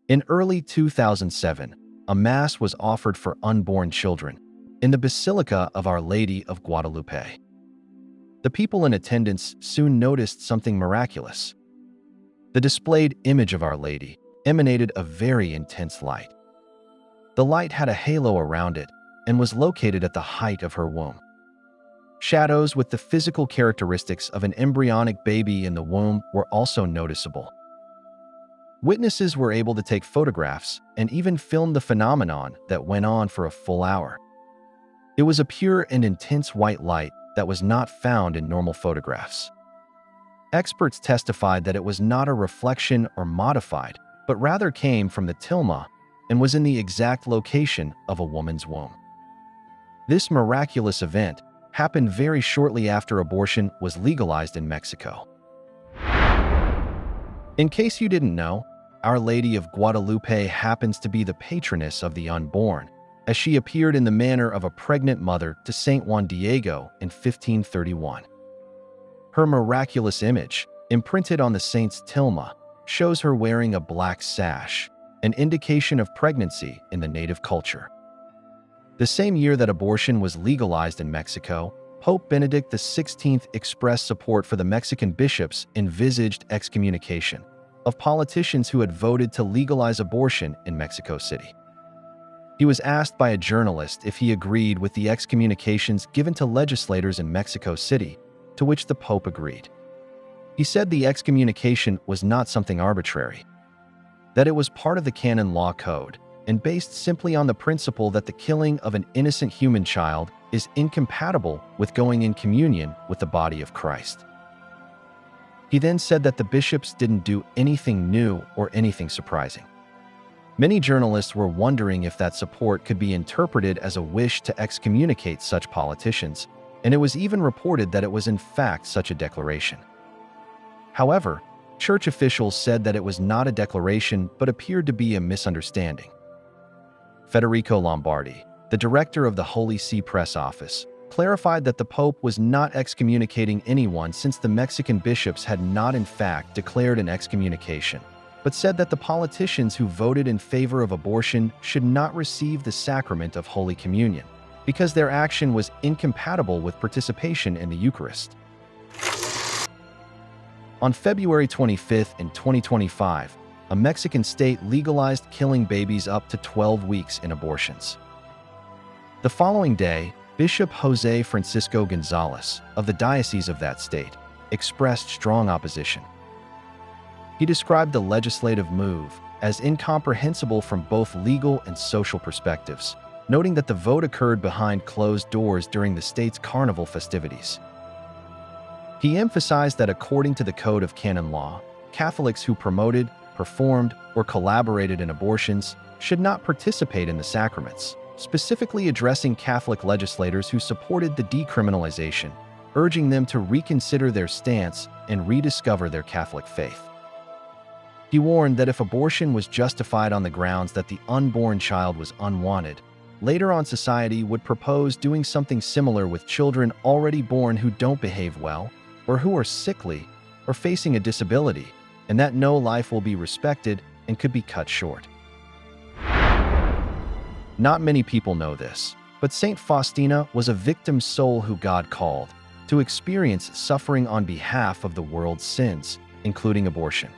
In early 2007, a Mass was offered for unborn children in the Basilica of Our Lady of Guadalupe. The people in attendance soon noticed something miraculous. The displayed image of Our Lady emanated a very intense light. The light had a halo around it and was located at the height of her womb. Shadows with the physical characteristics of an embryonic baby in the womb were also noticeable. Witnesses were able to take photographs and even film the phenomenon that went on for a full hour. It was a pure and intense white light that was not found in normal photographs. Experts testified that it was not a reflection or modified, but rather came from the tilma and was in the exact location of a woman's womb. This miraculous event happened very shortly after abortion was legalized in Mexico. In case you didn't know, Our Lady of Guadalupe happens to be the patroness of the unborn, as she appeared in the manner of a pregnant mother to Saint Juan Diego in 1531. Her miraculous image, imprinted on the saint's tilma, shows her wearing a black sash, an indication of pregnancy in the native culture. The same year that abortion was legalized in Mexico, Pope Benedict XVI expressed support for the Mexican bishops' envisaged excommunication of politicians who had voted to legalize abortion in Mexico City. He was asked by a journalist if he agreed with the excommunications given to legislators in Mexico City, to which the Pope agreed. He said the excommunication was not something arbitrary, that it was part of the canon law code and based simply on the principle that the killing of an innocent human child is incompatible with going in communion with the body of Christ. He then said that the bishops didn't do anything new or anything surprising. Many journalists were wondering if that support could be interpreted as a wish to excommunicate such politicians, and it was even reported that it was in fact such a declaration. However, church officials said that it was not a declaration but appeared to be a misunderstanding. Federico Lombardi, the director of the Holy See Press Office, clarified that the Pope was not excommunicating anyone since the Mexican bishops had not in fact declared an excommunication, but said that the politicians who voted in favor of abortion should not receive the sacrament of Holy Communion, because their action was incompatible with participation in the Eucharist. On February 25 in 2025, a Mexican state legalized killing babies up to 12 weeks in abortions. The following day, Bishop Jose Francisco Gonzalez of the diocese of that state expressed strong opposition. He described the legislative move as incomprehensible from both legal and social perspectives, noting that the vote occurred behind closed doors during the state's carnival festivities. He emphasized that according to the Code of Canon Law, Catholics who promoted, performed, or collaborated in abortions should not participate in the sacraments, specifically addressing Catholic legislators who supported the decriminalization, urging them to reconsider their stance and rediscover their Catholic faith. He warned that if abortion was justified on the grounds that the unborn child was unwanted, later on society would propose doing something similar with children already born who don't behave well, or who are sickly, or facing a disability, and that no life will be respected and could be cut short. Not many people know this, but Saint Faustina was a victim soul who God called to experience suffering on behalf of the world's sins, including abortion.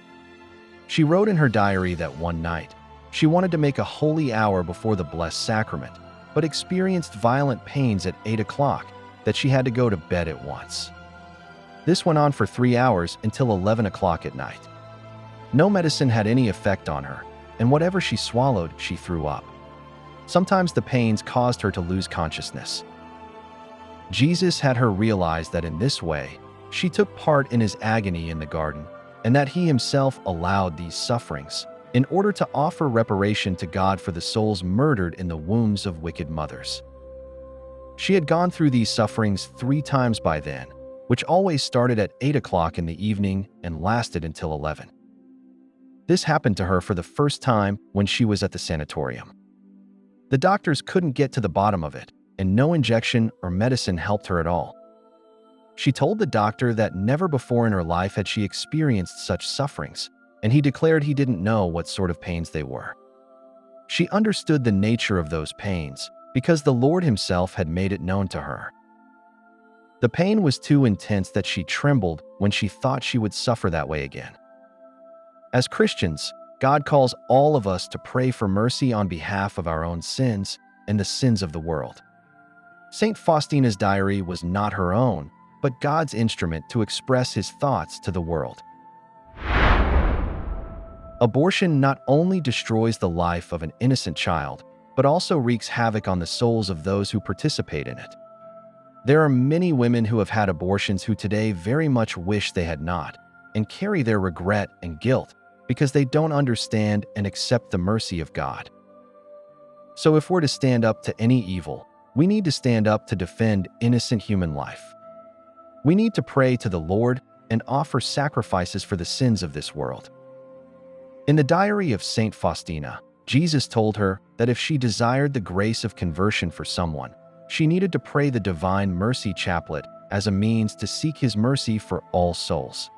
She wrote in her diary that one night, she wanted to make a holy hour before the Blessed Sacrament, but experienced violent pains at 8 o'clock that she had to go to bed at once. This went on for 3 hours until 11 o'clock at night. No medicine had any effect on her, and whatever she swallowed, she threw up. Sometimes the pains caused her to lose consciousness. Jesus had her realize that in this way, she took part in his agony in the garden, and that he himself allowed these sufferings in order to offer reparation to God for the souls murdered in the wombs of wicked mothers. She had gone through these sufferings 3 times by then, which always started at 8 o'clock in the evening and lasted until 11. This happened to her for the first time when she was at the sanatorium. The doctors couldn't get to the bottom of it, and no injection or medicine helped her at all. She told the doctor that never before in her life had she experienced such sufferings, and he declared he didn't know what sort of pains they were. She understood the nature of those pains because the Lord himself had made it known to her. The pain was too intense that she trembled when she thought she would suffer that way again. As Christians, God calls all of us to pray for mercy on behalf of our own sins and the sins of the world. St. Faustina's diary was not her own, but God's instrument to express his thoughts to the world. Abortion not only destroys the life of an innocent child, but also wreaks havoc on the souls of those who participate in it. There are many women who have had abortions who today very much wish they had not, and carry their regret and guilt because they don't understand and accept the mercy of God. So if we're to stand up to any evil, we need to stand up to defend innocent human life. We need to pray to the Lord and offer sacrifices for the sins of this world. In the diary of Saint Faustina, Jesus told her that if she desired the grace of conversion for someone, she needed to pray the Divine Mercy Chaplet as a means to seek his mercy for all souls.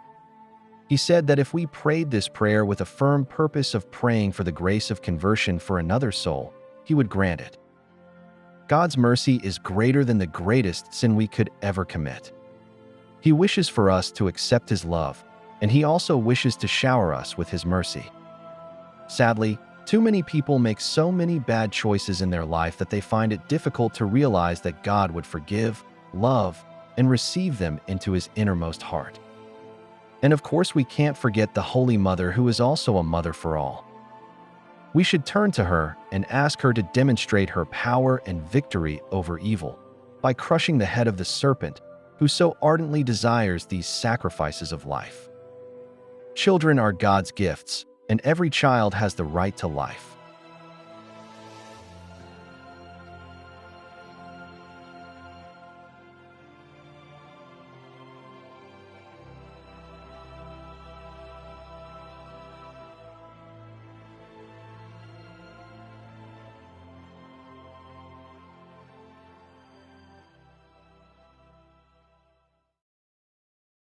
He said that if we prayed this prayer with a firm purpose of praying for the grace of conversion for another soul, he would grant it. God's mercy is greater than the greatest sin we could ever commit. He wishes for us to accept his love, and he also wishes to shower us with his mercy. Sadly, too many people make so many bad choices in their life that they find it difficult to realize that God would forgive, love, and receive them into his innermost heart. And of course, we can't forget the Holy Mother, who is also a mother for all. We should turn to her and ask her to demonstrate her power and victory over evil by crushing the head of the serpent who so ardently desires these sacrifices of life. Children are God's gifts, and every child has the right to life.